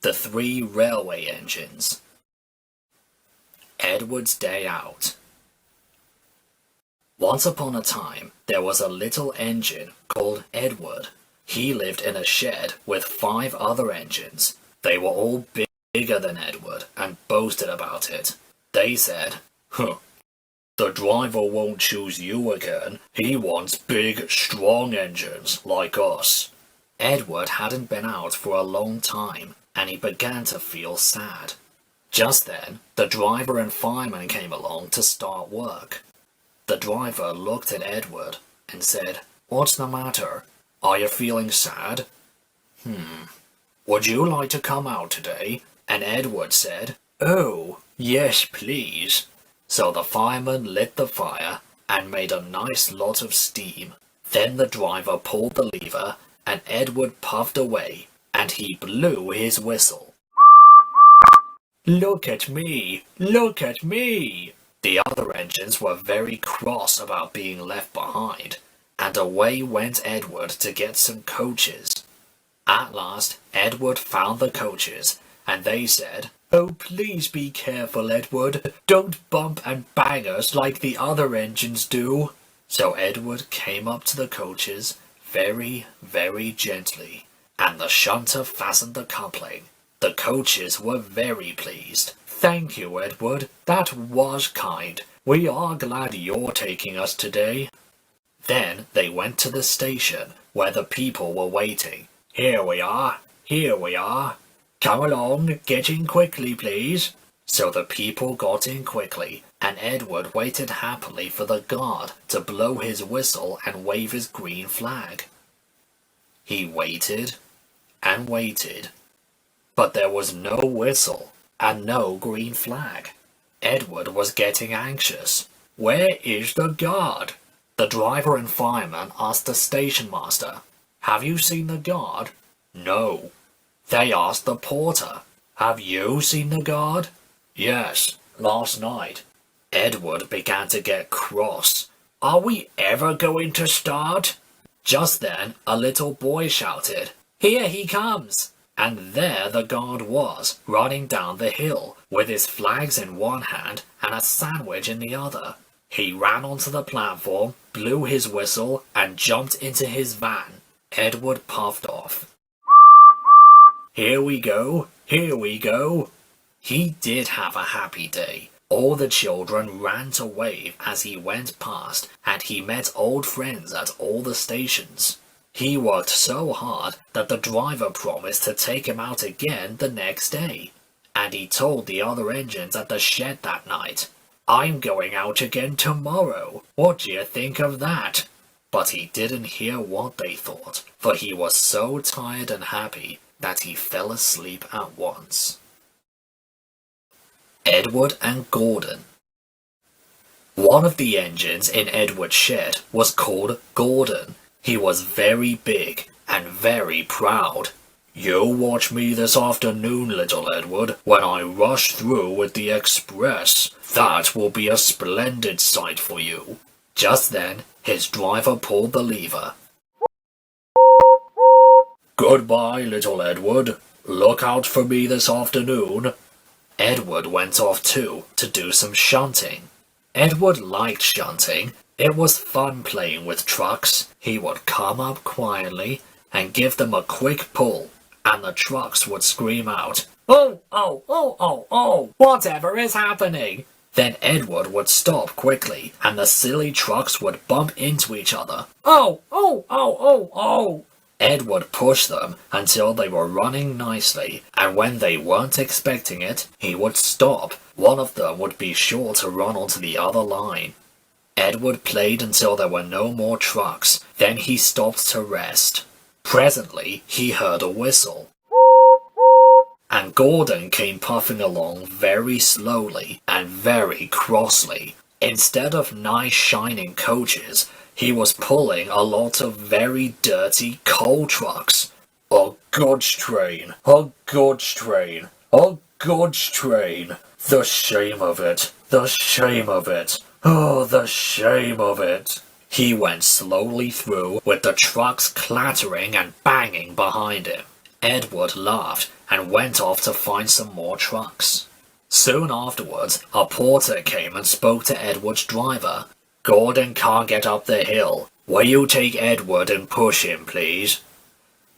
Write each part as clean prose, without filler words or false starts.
The Three Railway Engines. Edward's Day Out. Once upon a time, there was a little engine called Edward. He lived in a shed with 5 other engines. They were all bigger than Edward and boasted about it. They said, "Huh, the driver won't choose you again. He wants big, strong engines like us." Edward hadn't been out for a long time, and he began to feel sad. Just then, the driver and fireman came along to start work. The driver looked at Edward and said, "What's the matter? Are you feeling sad?" Would you like to come out today?" And Edward said, "Oh, yes, please." So the fireman lit the fire and made a nice lot of steam. Then the driver pulled the lever and Edward puffed away and he blew his whistle. "Look at me! Look at me!" The other engines were very cross about being left behind, and away went Edward to get some coaches. At last, Edward found the coaches, and they said, "Oh, please be careful, Edward. Don't bump and bang us like the other engines do." So Edward came up to the coaches very, very gently, and the shunter fastened the coupling. The coaches were very pleased. "Thank you, Edward. That was kind. We are glad you're taking us today." Then they went to the station where the people were waiting. "Here we are. Here we are. Come along, get in quickly, please." So the people got in quickly, and Edward waited happily for the guard to blow his whistle and wave his green flag. He waited and waited, but there was no whistle and no green flag. Edward was getting anxious. "Where is the guard?" The driver and fireman asked the station master. "Have you seen the guard?" "No." They asked the porter. "Have you seen the guard?" "Yes, last night." Edward began to get cross. "Are we ever going to start?" Just then a little boy shouted, "Here he comes!" And there the guard was, running down the hill, with his flags in one hand and a sandwich in the other. He ran onto the platform, blew his whistle, and jumped into his van. Edward puffed off. "Here we go, here we go." He did have a happy day. All the children ran to wave as he went past, and he met old friends at all the stations. He worked so hard that the driver promised to take him out again the next day. And he told the other engines at the shed that night, "I'm going out again tomorrow. What do you think of that?" But he didn't hear what they thought, for he was so tired and happy that he fell asleep at once. Edward and Gordon. One of the engines in Edward's shed was called Gordon. He was very big and very proud. "You watch me this afternoon, little Edward, when I rush through with the express. That will be a splendid sight for you." Just then, his driver pulled the lever. "Goodbye, little Edward. Look out for me this afternoon." Edward went off too to do some shunting. Edward liked shunting. It was fun playing with trucks. He would come up quietly and give them a quick pull, and the trucks would scream out, "Oh, oh, oh, oh, oh, whatever is happening?" Then Edward would stop quickly, and the silly trucks would bump into each other. "Oh, oh, oh, oh, oh!" Edward pushed them until they were running nicely, and when they weren't expecting it, he would stop. One of them would be sure to run onto the other line. Edward played until there were no more trucks. Then he stopped to rest. Presently, he heard a whistle. And Gordon came puffing along very slowly and very crossly. Instead of nice shining coaches, he was pulling a lot of very dirty coal trucks. "A goods train! A goods train! A goods train! The shame of it! The shame of it! Oh, the shame of it!" He went slowly through with the trucks clattering and banging behind him. Edward laughed and went off to find some more trucks. Soon afterwards, a porter came and spoke to Edward's driver. "Gordon can't get up the hill. Will you take Edward and push him, please?"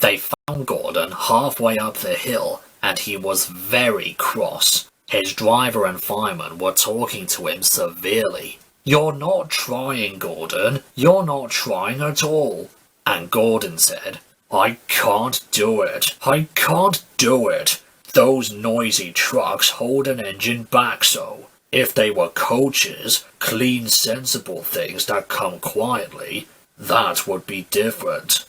They found Gordon halfway up the hill, and he was very cross. His driver and fireman were talking to him severely. "You're not trying, Gordon. You're not trying at all." And Gordon said, "I can't do it. I can't do it. Those noisy trucks hold an engine back so. If they were coaches, clean, sensible things that come quietly, that would be different."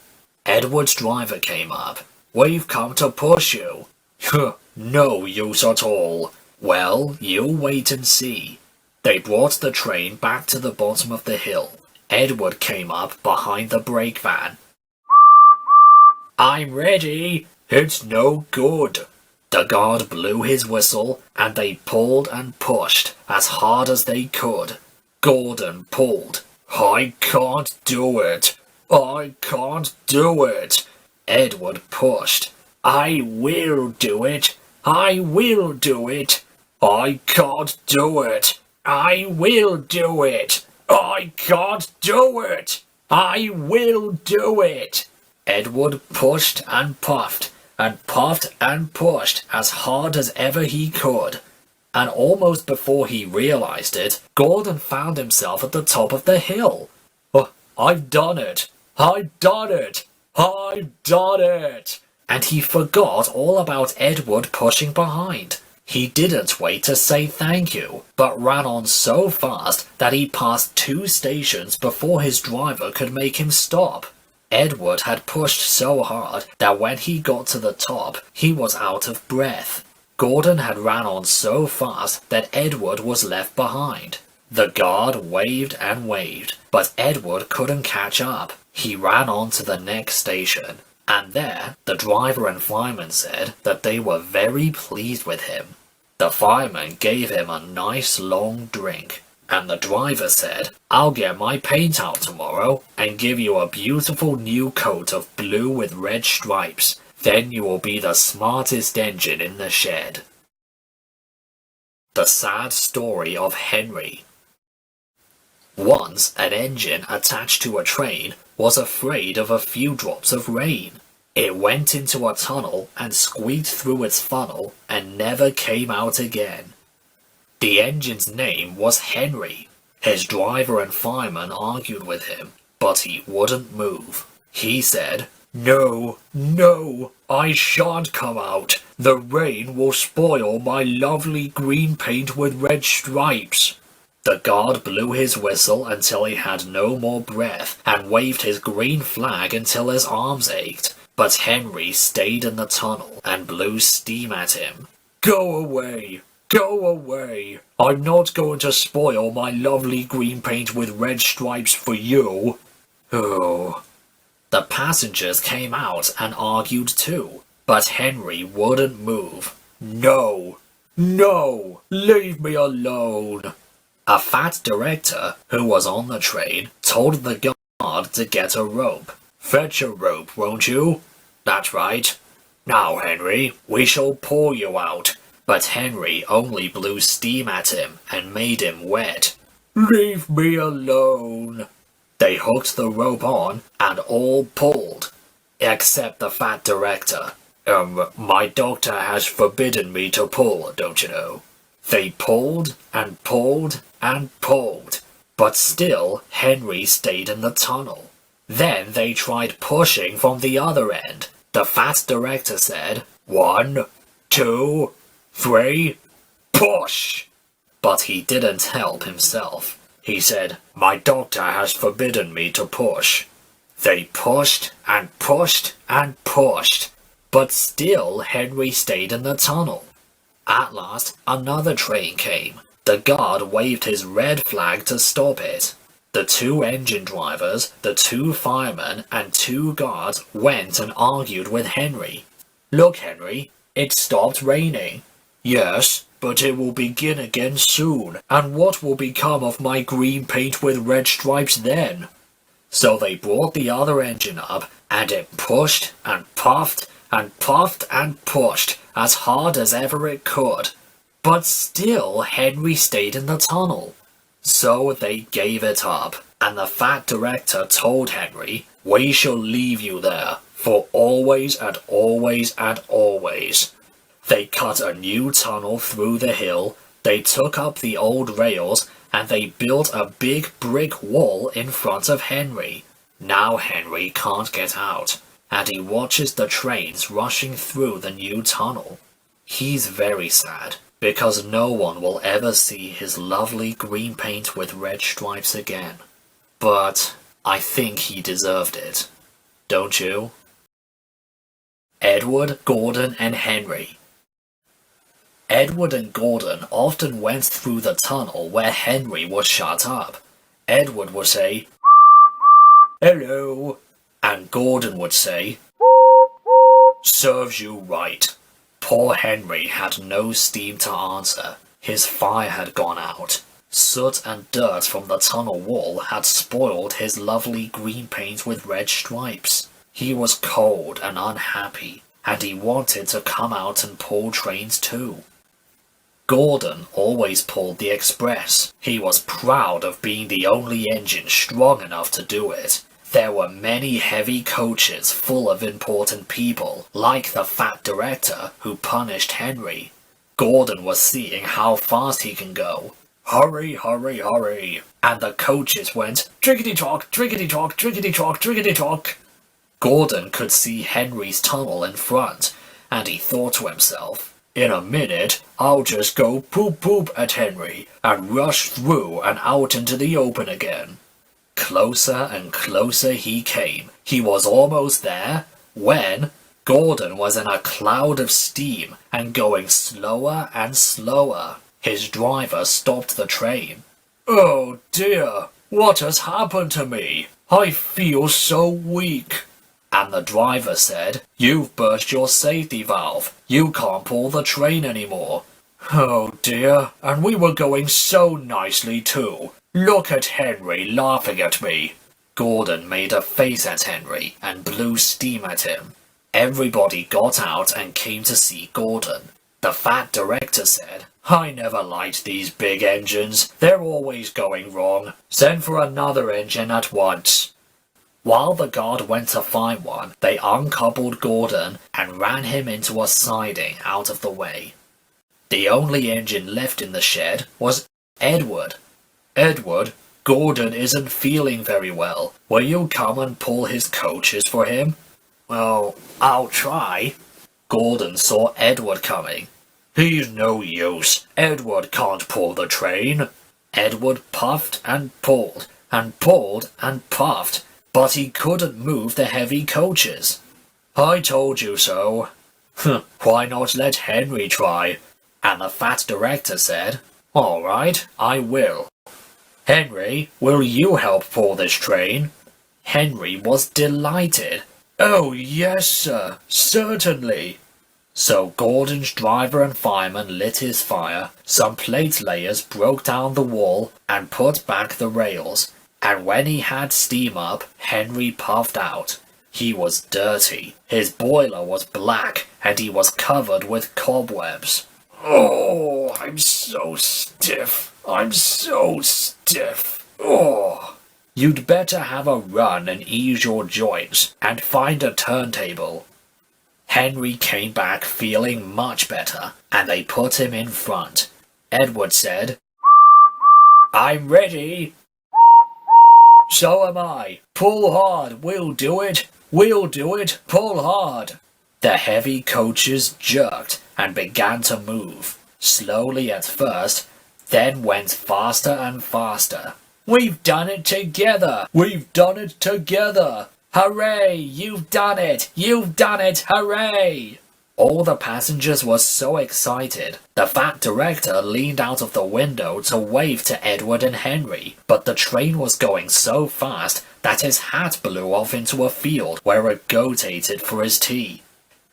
Edward's driver came up. "We've come to push you." "No use at all." "Well, you wait and see." They brought the train back to the bottom of the hill. Edward came up behind the brake van. "I'm ready." "It's no good." The guard blew his whistle, and they pulled and pushed as hard as they could. Gordon pulled. "I can't do it. I can't do it." Edward pushed. "I will do it. I will do it. I can't do it. I will do it. I can't do it. I will do it." Edward pushed and puffed and pushed as hard as ever he could. And almost before he realized it, Gordon found himself at the top of the hill. "Oh, I've done it. I've done it. I've done it." And he forgot all about Edward pushing behind. He didn't wait to say thank you, but ran on so fast that he passed 2 stations before his driver could make him stop. Edward had pushed so hard that when he got to the top, he was out of breath. Gordon had ran on so fast that Edward was left behind. The guard waved and waved, but Edward couldn't catch up. He ran on to the next station, and there the driver and fireman said that they were very pleased with him. The fireman gave him a nice long drink, and the driver said, "I'll get my paint out tomorrow and give you a beautiful new coat of blue with red stripes. Then you will be the smartest engine in the shed." The sad story of Henry. Once an engine attached to a train was afraid of a few drops of rain. It went into a tunnel and squeaked through its funnel and never came out again. The engine's name was Henry. His driver and fireman argued with him, but he wouldn't move. He said, "No, no, I shan't come out. The rain will spoil my lovely green paint with red stripes." The guard blew his whistle until he had no more breath and waved his green flag until his arms ached. But Henry stayed in the tunnel and blew steam at him. "Go away! Go away! I'm not going to spoil my lovely green paint with red stripes for you." Oh. The passengers came out and argued too, but Henry wouldn't move. "No! No! Leave me alone!" A fat director who was on the train told the guard to get a rope. "Fetch a rope, won't you?" "That's right. Now, Henry, we shall pull you out." But Henry only blew steam at him and made him wet. "Leave me alone." They hooked the rope on and all pulled, except the fat director. My doctor has forbidden me to pull, don't you know?" They pulled and pulled and pulled, but still Henry stayed in the tunnel. Then they tried pushing from the other end. The fat director said, 1, 2, 3, push! But he didn't help himself. He said, "My doctor has forbidden me to push." They pushed and pushed and pushed, but still Henry stayed in the tunnel. At last, another train came. The guard waved his red flag to stop it. The 2 engine drivers, the 2 firemen, and 2 guards went and argued with Henry. "Look, Henry, it stopped raining." "Yes, but it will begin again soon, and what will become of my green paint with red stripes then?" So they brought the other engine up, and it pushed and puffed and puffed and pushed as hard as ever it could. But still Henry stayed in the tunnel. So they gave it up, and the fat director told Henry, "We shall leave you there, for always and always and always." They cut a new tunnel through the hill, they took up the old rails, and they built a big brick wall in front of Henry. Now Henry can't get out, and he watches the trains rushing through the new tunnel. He's very sad, because no one will ever see his lovely green paint with red stripes again. But I think he deserved it. Don't you? Edward, Gordon, and Henry. Edward and Gordon often went through the tunnel where Henry was shut up. Edward would say, "Hello," and Gordon would say, "Serves you right." Poor Henry had no steam to answer. His fire had gone out. Soot and dirt from the tunnel wall had spoiled his lovely green paint with red stripes. He was cold and unhappy, and he wanted to come out and pull trains too. Gordon always pulled the express. He was proud of being the only engine strong enough to do it. There were many heavy coaches full of important people, like the fat director who punished Henry. Gordon was seeing how fast he can go. "Hurry, hurry, hurry!" And the coaches went, "Trickety-tock, trickety-tock, trickety-tock, trickety-tock!" Gordon could see Henry's tunnel in front, and he thought to himself, "In a minute, I'll just go poop-poop at Henry, and rush through and out into the open again." Closer and closer he came. He was almost there, when Gordon was in a cloud of steam and going slower and slower. His driver stopped the train. "Oh dear, what has happened to me? I feel so weak." And the driver said, "You've burst your safety valve. You can't pull the train anymore." "Oh dear, and we were going so nicely too. Look at Henry laughing at me." Gordon made a face at Henry and blew steam at him. Everybody got out and came to see Gordon. The fat director said, "I never liked these big engines. They're always going wrong. Send for another engine at once." While the guard went to find one, they uncoupled Gordon and ran him into a siding out of the way. The only engine left in the shed was Edward. "Edward, Gordon isn't feeling very well. Will you come and pull his coaches for him?" "Well, I'll try." Gordon saw Edward coming. "He's no use. Edward can't pull the train." Edward puffed and pulled and pulled and puffed, but he couldn't move the heavy coaches. "I told you so." "Why not let Henry try?" And the fat director said, "All right, I will." "Henry, will you help pull this train?" Henry was delighted. "Oh, yes, sir, certainly." So Gordon's driver and fireman lit his fire, some plate layers broke down the wall and put back the rails, and when he had steam up, Henry puffed out. He was dirty, his boiler was black, and he was covered with cobwebs. "Oh, I'm so stiff. I'm so stiff. Oh." "You'd better have a run and ease your joints, and find a turntable." Henry came back feeling much better, and they put him in front. Edward said, "I'm ready." "So am I. Pull hard, we'll do it. We'll do it, pull hard." The heavy coaches jerked and began to move, slowly at first, then went faster and faster. "We've done it together! We've done it together! Hooray! You've done it! You've done it! Hooray!" All the passengers were so excited. The fat director leaned out of the window to wave to Edward and Henry, but the train was going so fast that his hat blew off into a field where a goat ate it for his tea.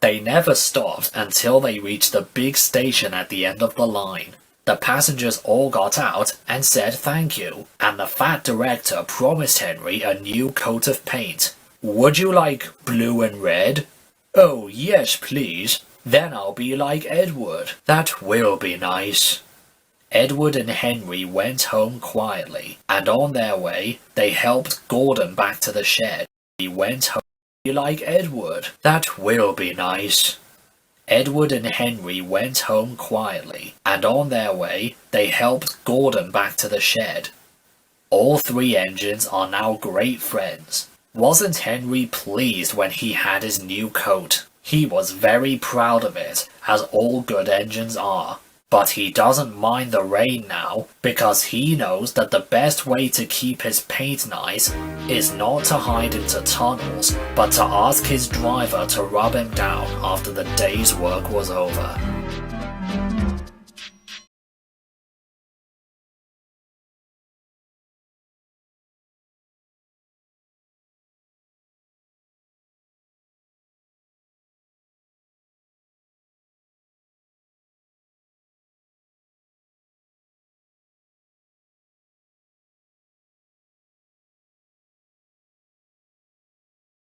They never stopped until they reached the big station at the end of the line. The passengers all got out and said thank you, and the fat director promised Henry a new coat of paint. "Would you like blue and red?" "Oh, yes, please. Then I'll be like Edward. That will be nice. Edward and Henry went home quietly, and on their way, they helped Gordon back to the shed. He went home like Edward. That will be nice. Edward and Henry went home quietly, and on their way, they helped Gordon back to the shed. All three engines are now great friends. Wasn't Henry pleased when he had his new coat? He was very proud of it, as all good engines are. But he doesn't mind the rain now, because he knows that the best way to keep his paint nice is not to hide into tunnels, but to ask his driver to rub him down after the day's work was over.